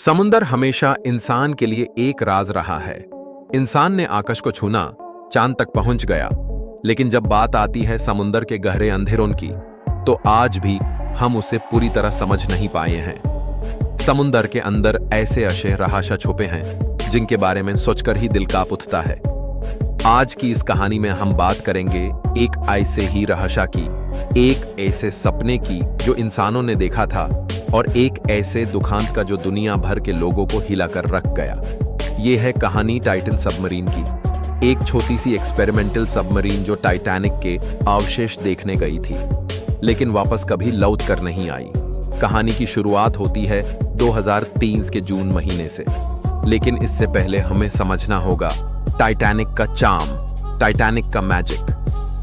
समुंदर हमेशा इंसान के लिए एक राज रहा है। इंसान ने आकाश को छूना, चांद तक पहुंच गया, लेकिन जब बात आती है समुंदर के गहरे अंधेरों की, तो आज भी हम उसे पूरी तरह समझ नहीं पाए हैं। समुंदर के अंदर ऐसे अशे रहाशा छुपे हैं जिनके बारे में सोचकर ही दिल कांप उठता है। आज की इस कहानी में हम बात करेंगे एक ऐसे ही रहस्य की, एक ऐसे सपने की जो इंसानों ने देखा था, और एक ऐसे दुखांत का जो दुनिया भर के लोगों को हिला कर रख गया। ये है कहानी टाइटन सबमरीन की, एक छोटी सी एक्सपेरिमेंटल सबमरीन जो टाइटैनिक के अवशेष देखने गई थी, लेकिन वापस कभी लौट कर नहीं आई। कहानी की शुरुआत होती है 2003 के जून महीने से, लेकिन इससे पहले हमें समझना होगा टाइटैनिक का चार्म, टाइटैनिक का मैजिक।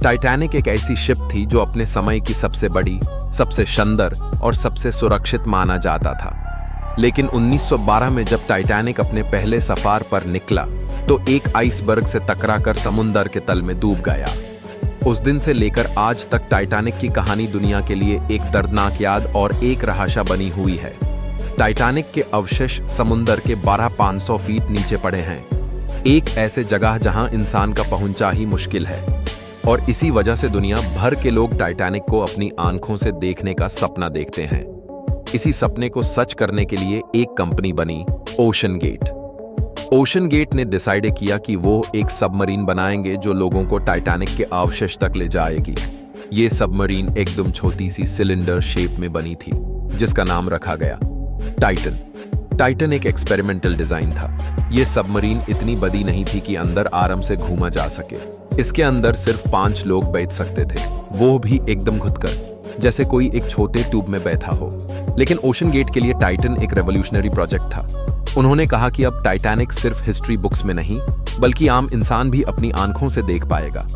टाइटैनिक एक ऐसी शिप थी जो अपने समय की सबसे बड़ी, सबसे सुंदर और सबसे सुरक्षित माना जाता था। लेकिन 1912 में जब टाइटैनिक अपने पहले सफर पर निकला, तो एक आइसबर्ग से टकराकर समुंदर के तल में डूब गया। उस दिन से लेकर आज तक टाइटैनिक की कहानी दुनिया के लिए एक दर्दनाक याद और एक रहस्य बनी हुई है। टाइटैनिक के अवशेष समुंदर के 12,500 फीट नीचे पड़े हैं, एक ऐसे जगह जहां इंसान का पहुंचा ही मुश्किल है, और इसी वजह से दुनिया भर के लोग टाइटैनिक को अपनी आंखों से देखने का सपना देखते हैं। इसी सपने को सच करने के लिए एक कंपनी बनी, ओशन गेट। ओशन गेट ने डिसाइड किया कि वो एक सबमरीन बनाएंगे जो लोगों को टाइटैनिक के अवशेष तक ले जाएगी। ये सबमरीन एकदम छोटी सी सिलेंडर शेप में बनी थी, जिसका नाम रखा गया टाइटन। टाइटन एक एक्सपेरिमेंटल डिजाइन था। ये सबमरीन इतनी बड़ी नहीं थी कि अंदर आराम से घूमा जा सके। इसके अंदर सिर्फ 5 लोग बैठ सकते थे, वो भी एकदम घुटकर, जैसे कोई एक छोटे ट्यूब में बैठा हो। लेकिन ओशन गेट के लिए टाइटन एक रेवोल्यूशनरी प्रोजेक्ट था। उन्होंने कहा कि अब टाइटैनिक सिर्फ हिस्ट्री बुक्स में नहीं, बल्कि आम इंसान भी अपनी आंखों से देख पाएगा।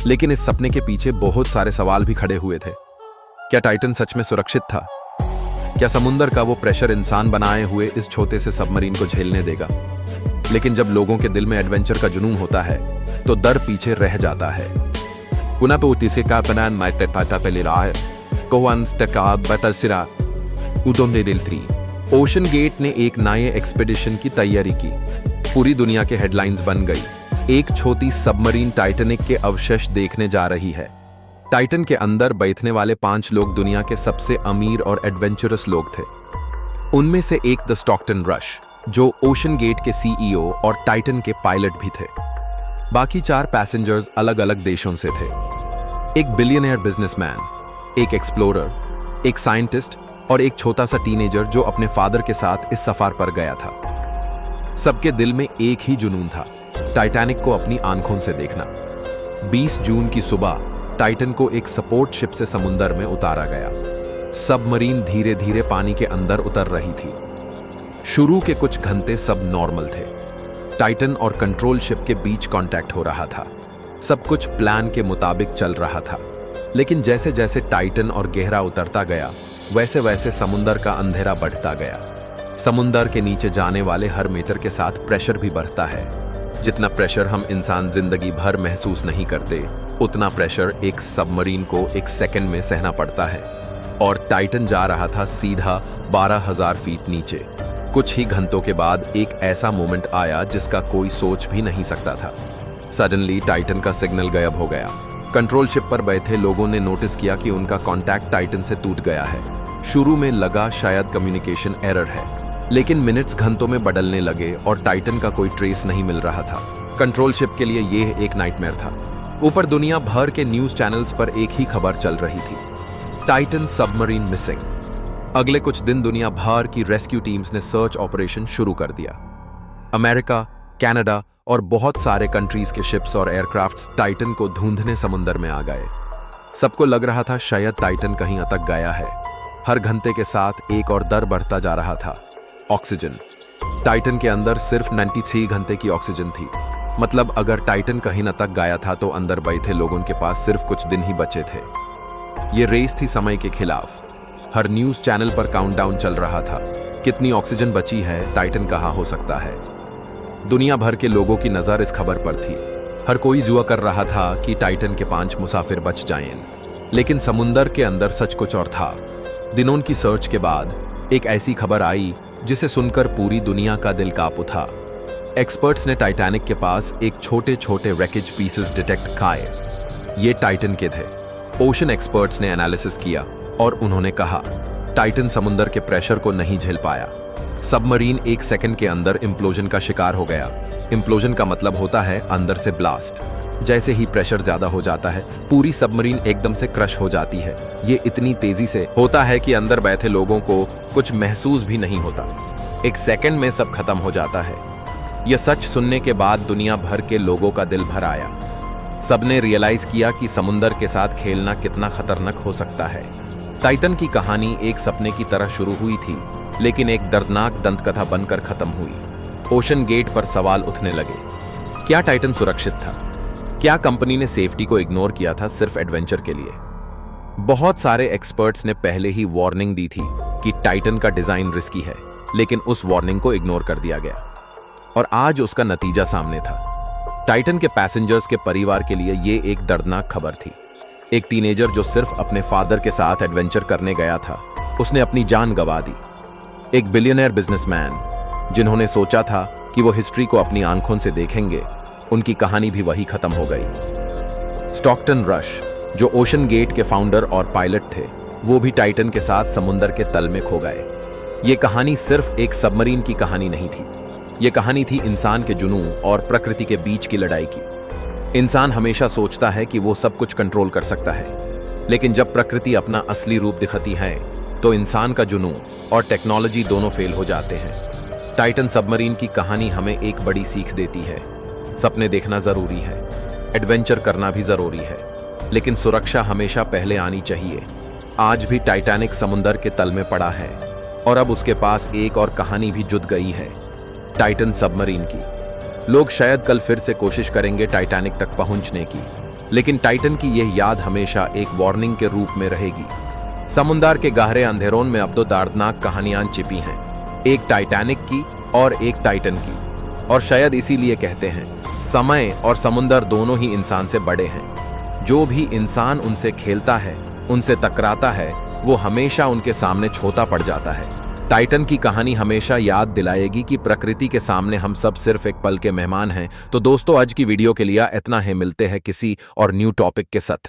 लेकिन इस सपने के पीछे बहुत सारे सवाल भी खड़े हुए थे। क्या टाइटन सच में सुरक्षित था? क्या समुंदर का वो प्रेशर इंसान बनाए हुए इस छोटे से सबमरीन को झेलने देगा? लेकिन जब लोगों के दिल में एडवेंचर का जुनून होता है, तो डर पीछे रह जाता है। ओशन गेट ने एक नए एक्सपेडिशन की तैयारी की। पूरी दुनिया के हेडलाइंस बन गई, एक छोटी सबमरीन टाइटैनिक के अवशेष देखने जा रही है। टाइटन के अंदर बैठने वाले 5 लोग दुनिया के सबसे अमीर और एडवेंचरस लोग थे। उनमें से एक द स्टॉकटन रश, जो ओशन गेट के सीईओ और टाइटन के पायलट भी थे। बाकी 4 पैसेंजर्स अलग अलग देशों से थे। एक बिलियनियर बिजनेसमैन, एक एक्सप्लोरर, एक साइंटिस्ट और एक छोटा सा टीनेजर जो अपने फादर के साथ इस सफर पर गया था। सबके दिल में एक ही जुनून था, टाइटैनिक को अपनी आंखों से देखना। 20 जून की सुबह टाइटन को एक सपोर्ट शिप से समुंदर में उतारा गया। सबमरीन धीरे धीरे पानी के अंदर उतर रही थी। शुरू के कुछ घंटे सब नॉर्मल थे। टाइटन और कंट्रोल शिप के बीच कांटेक्ट हो रहा था। सब कुछ प्लान के मुताबिक चल रहा था। लेकिन जैसे जैसे टाइटन और गहरा उतरता गया, वैसे वैसे समुंदर का अंधेरा बढ़ता गया। समुंदर के नीचे जाने वाले हर मीटर के साथ प्रेशर भी बढ़ता है। जितना प्रेशर हम इंसान जिंदगी भर महसूस नहीं करते, उतना प्रेशर एक सबमरीन को एक सेकंड में सहना पड़ता है। और टाइटन जा रहा था सीधा 12,000 फीट नीचे। कुछ ही घंटों के बाद एक ऐसा मोमेंट आया जिसका कोई सोच भी नहीं सकता था। सडनली टाइटन का सिग्नल गायब हो गया। कंट्रोल शिप पर बैठे लोगों ने नोटिस किया कि उनका कांटेक्ट टाइटन से टूट गया है। शुरू में लगा शायद कम्युनिकेशन एरर है, लेकिन मिनट्स घंटों में बदलने लगे और टाइटन का कोई ट्रेस नहीं मिल रहा था। कंट्रोल शिप के लिए यह एक नाइटमेयर था। ऊपर दुनिया भर के न्यूज चैनल्स पर एक ही खबर चल रही थी, टाइटन सबमरीन मिसिंग। अगले कुछ दिन दुनिया भर की रेस्क्यू टीम्स ने सर्च ऑपरेशन शुरू कर दिया। अमेरिका, कनाडा और बहुत सारे कंट्रीज के शिप्स और एयरक्राफ्ट्स टाइटन को ढूंढने समुंदर में आ गए। सबको लग रहा था शायद टाइटन कहीं अटक गया है। हर घंटे के साथ एक और डर बढ़ता जा रहा था, ऑक्सीजन। टाइटन के अंदर सिर्फ 93 घंटे की ऑक्सीजन थी। मतलब अगर टाइटन कहीं अटक गया था तो अंदर बैठे लोगों के पास सिर्फ कुछ दिन ही बचे थे। ये रेस थी समय के खिलाफ। हर न्यूज चैनल पर काउंटडाउन चल रहा था, कितनी ऑक्सीजन बची है, टाइटन कहां हो सकता है। दुनिया भर के लोगों की नजर इस खबर पर थी। हर कोई जुआ कर रहा था कि टाइटन के 5 मुसाफिर बच जाएं। लेकिन समुंदर के अंदर सच कुछ और था। दिनों की सर्च के बाद एक ऐसी खबर आई जिसे सुनकर पूरी दुनिया का दिल कांप उठा। एक्सपर्ट्स ने टाइटैनिक के पास एक छोटे छोटे रैकेज पीसेस डिटेक्ट किए। ये टाइटन के थे। ओशन एक्सपर्ट्स ने एनालिसिस किया और उन्होंने कहा, टाइटन समुद्र के प्रेशर को नहीं झेल पाया। सबमरीन 1 सेकंड के अंदर इम्प्लोजन का शिकार हो गया। इम्प्लोजन का मतलब होता है अंदर से ब्लास्ट। जैसे ही प्रेशर ज्यादा हो जाता है, पूरी सबमरीन एकदम से क्रश हो जाती है। ये इतनी तेजी से होता है कि अंदर बैठे लोगों को कुछ महसूस भी नहीं होता। 1 सेकंड में सब खत्म हो जाता है। यह सच सुनने के बाद दुनिया भर के लोगों का दिल भर आया। सबने रियलाइज किया कि समुद्र के साथ खेलना कितना खतरनाक हो सकता है। टाइटन की कहानी एक सपने की तरह शुरू हुई थी, लेकिन एक दर्दनाक दंतकथा बनकर खत्म हुई। ओशन गेट पर सवाल उठने लगे। क्या टाइटन सुरक्षित था? क्या कंपनी ने सेफ्टी को इग्नोर किया था सिर्फ एडवेंचर के लिए? बहुत सारे एक्सपर्ट्स ने पहले ही वार्निंग दी थी कि टाइटन का डिजाइन रिस्की है, लेकिन उस वार्निंग को इग्नोर कर दिया गया और आज उसका नतीजा सामने था। टाइटन के पैसेंजर्स के परिवार के लिए ये एक दर्दनाक खबर थी। एक टीनेजर जो सिर्फ अपने फादर के साथ एडवेंचर करने गया था, उसने अपनी जान गंवा दी। एक बिलियनर बिजनेसमैन जिन्होंने सोचा था कि वो हिस्ट्री को अपनी आंखों से देखेंगे, उनकी कहानी भी वही खत्म हो गई। स्टॉकटन रश, जो ओशन गेट के फाउंडर और पायलट थे, वो भी टाइटन के साथ समुद्र के तल में खो गए। ये कहानी सिर्फ एक सबमरीन की कहानी नहीं थी। ये कहानी थी इंसान के जुनून और प्रकृति के बीच की लड़ाई की। इंसान हमेशा सोचता है कि वो सब कुछ कंट्रोल कर सकता है, लेकिन जब प्रकृति अपना असली रूप दिखाती है, तो इंसान का जुनून और टेक्नोलॉजी दोनों फेल हो जाते हैं। टाइटन सबमरीन की कहानी हमें एक बड़ी सीख देती है। सपने देखना जरूरी है, एडवेंचर करना भी जरूरी है, लेकिन सुरक्षा हमेशा पहले आनी चाहिए। आज भी टाइटैनिक समुद्र के तल में पड़ा है और अब उसके पास एक और कहानी भी जुड़ गई है, टाइटन सबमरीन की। लोग शायद कल फिर से कोशिश करेंगे टाइटैनिक तक पहुंचने की, लेकिन टाइटन की यह याद हमेशा एक वार्निंग के रूप में रहेगी। समुद्र के गहरे अंधेरों में अब 2 दर्दनाक कहानियां छिपी हैं, एक टाइटैनिक की और एक टाइटन की। और शायद इसीलिए कहते हैं, समय और समुद्र दोनों ही इंसान से बड़े हैं। जो भी इंसान उनसे खेलता है, उनसे टकराता है, वो हमेशा उनके सामने छोटा पड़ जाता है। टाइटन की कहानी हमेशा याद दिलाएगी कि प्रकृति के सामने हम सब सिर्फ एक पल के मेहमान हैं। तो दोस्तों, आज की वीडियो के लिए इतना ही। मिलते हैं किसी और न्यू टॉपिक के साथ।